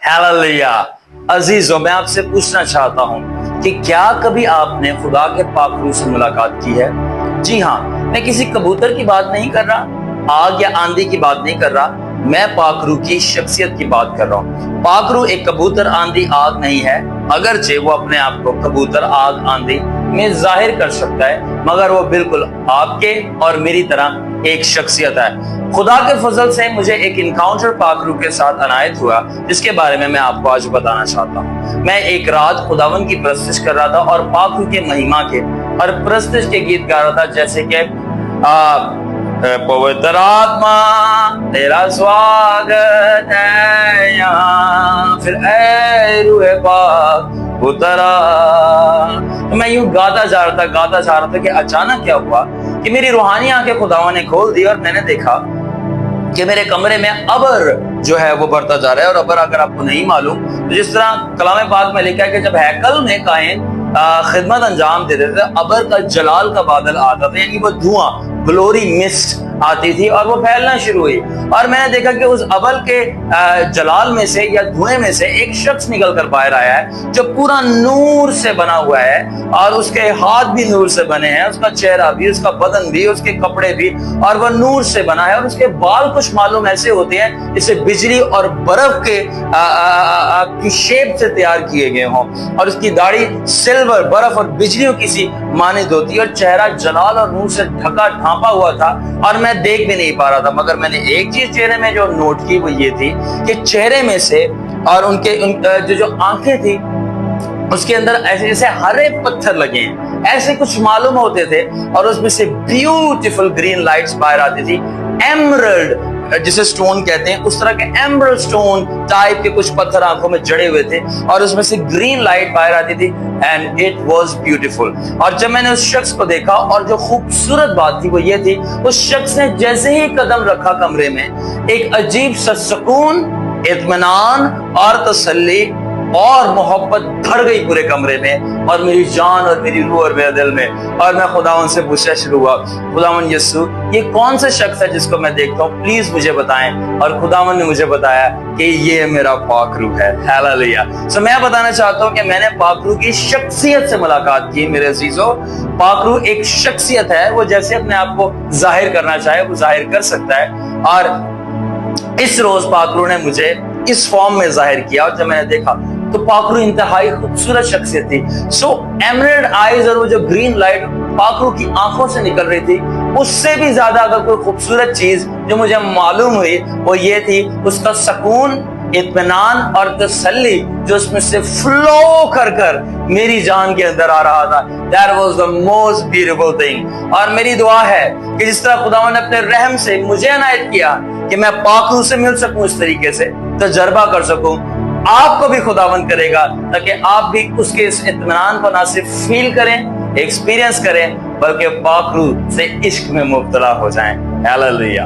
Hallelujah. अजीजों, मैं आपसे पूछना चाहता हूँ कि क्या कभी आपने खुदा के पाक रूह से मुलाकात की है? जी हाँ, मैं किसी कबूतर की बात नहीं कर रहा, आग या आंधी की बात नहीं कर रहा, मैं पाक रूह की शख्सियत की बात कर रहा हूँ। पाक रूह एक कबूतर, आंधी, आग नहीं है, अगरचे वो अपने आप को कबूतर, आग, आंधी में जाहिर कर सकता है, मगर वो बिल्कुल आपके और मेरी तरह एक शख्सियत है। खुदा के फजल से मुझे एक इनकाउंटर पाक रूह के साथ अनायत हुआ, जिसके बारे में मैं आपको आज बताना चाहता हूँ। मैं एक रात खुदावन की परस्तिश कर रहा था और पाक रूह के महिमा के और परस्तिश के गीत गा रहा था, जैसे कि पवित्र आत्मा तेरा स्वागत है यहाँ, फिर ऐ रूह पाक उतरा। तो मैं यूं गाता जा रहा था कि अचानक क्या हुआ कि मेरी रूहानी आंखें खुदावन ने खोल दी और मैंने देखा कि मेरे कमरे में अबर जो है वो बढ़ता जा रहा है। और अबर अगर आपको नहीं मालूम तो जिस तरह कलाम पाक में लिखा है कि जब हैकल में कायन खिदमत अंजाम देते थे, अबर का जलाल का बादल आता था, यानी वो धुआं, ग्लोरी मिस्ट आती थी और वो फैलना शुरू हुई। और मैंने देखा कि उस अबल के जलाल में से या धुएं में से एक शख्स निकल कर बाहर आया है जो पूरा नूर से बना हुआ है, और उसके हाथ भी नूर से बने हैं, उसका चेहरा भी, उसका बदन भी, उसके कपड़े भी, और वह नूर से बना है। और उसके बाल कुछ मालूम ऐसे होते हैं जैसे बिजली और बर्फ के की शेप से तैयार किए गए हों, और उसकी दाढ़ी सिल्वर, बर्फ और बिजलियों की सी मानिंद होती है, और चेहरा जलाल और नूर से ढांपा हुआ था और मैं देख भी नहीं पा रहा था। मगर मैंने एक चीज चेहरे में जो नोट की वो ये थी कि चेहरे में से और उनके जो आंखें थी उसके अंदर ऐसे जैसे हरे पत्थर लगे हैं, ऐसे कुछ मालूम होते थे, और उसमें से ब्यूटीफुल ग्रीन लाइट्स बाहर आती थी। एमरल्ड जिसे स्टोन कहते हैं, उस तरह के एमरल्ड स्टोन टाइप के कुछ पत्थर आंखों में जड़े हुए थे, और उसमें से ग्रीन लाइट बाहर आती थी, एंड इट वाज ब्यूटीफुल। और जब मैंने उस शख्स को देखा, और जो खूबसूरत बात थी वो ये थी, उस शख्स ने जैसे ही कदम रखा कमरे में, एक अजीब सा सुकून, इत्मीनान और तसल्ली और मोहब्बत भर गई पूरे कमरे में, और मेरी जान और मेरी रूह और मेरे दिल में। और मैं खुदावन से पूछना शुरू हुआ, खुदावन यीशु, ये कौन सा शख्स है जिसको मैं देखता हूँ, प्लीज मुझे बताएं। और खुदावन ने मुझे बताया कि ये मेरा पाक रूह है। हालेलुया। सो मैं बताना चाहता हूँ कि मैंने पाक रूह की शख्सियत से मुलाकात की। मेरे अजीजों, पाक रूह एक शख्सियत है, वो जैसे अपने आप को जाहिर करना चाहे वो जाहिर कर सकता है, और इस रोज पाक रूह ने मुझे इस फॉर्म में जाहिर किया। और जब मैंने देखा तो पाक रूह इंतहाई खूबसूरत शख्सियत थी। सो एमरल्ड आईज, और वो जो ग्रीन लाइट पाक रूह की आंखों से निकल रही थी, उससे भी ज्यादा अगर कोई खूबसूरत चीज जो मुझे मालूम हुई वो ये थी उसका सुकून, इत्मीनान और तसल्ली जो उसमें से फ्लो कर मेरी जान के अंदर आ रहा था। That was the most beautiful thing। और मेरी दुआ है कि जिस तरह खुदावन ने अपने रहम से मुझे इनायत किया कि मैं पाक रूह से मिल सकूं, इस तरीके से तजर्बा कर सकूं, आपको भी खुदावन करेगा, ताकि आप भी उसके इस इत्मीनान को ना सिर्फ फील करें, एक्सपीरियंस करें, बल्कि पाक रूह से इश्क में मुब्तला हो जाएं। हालेलुया।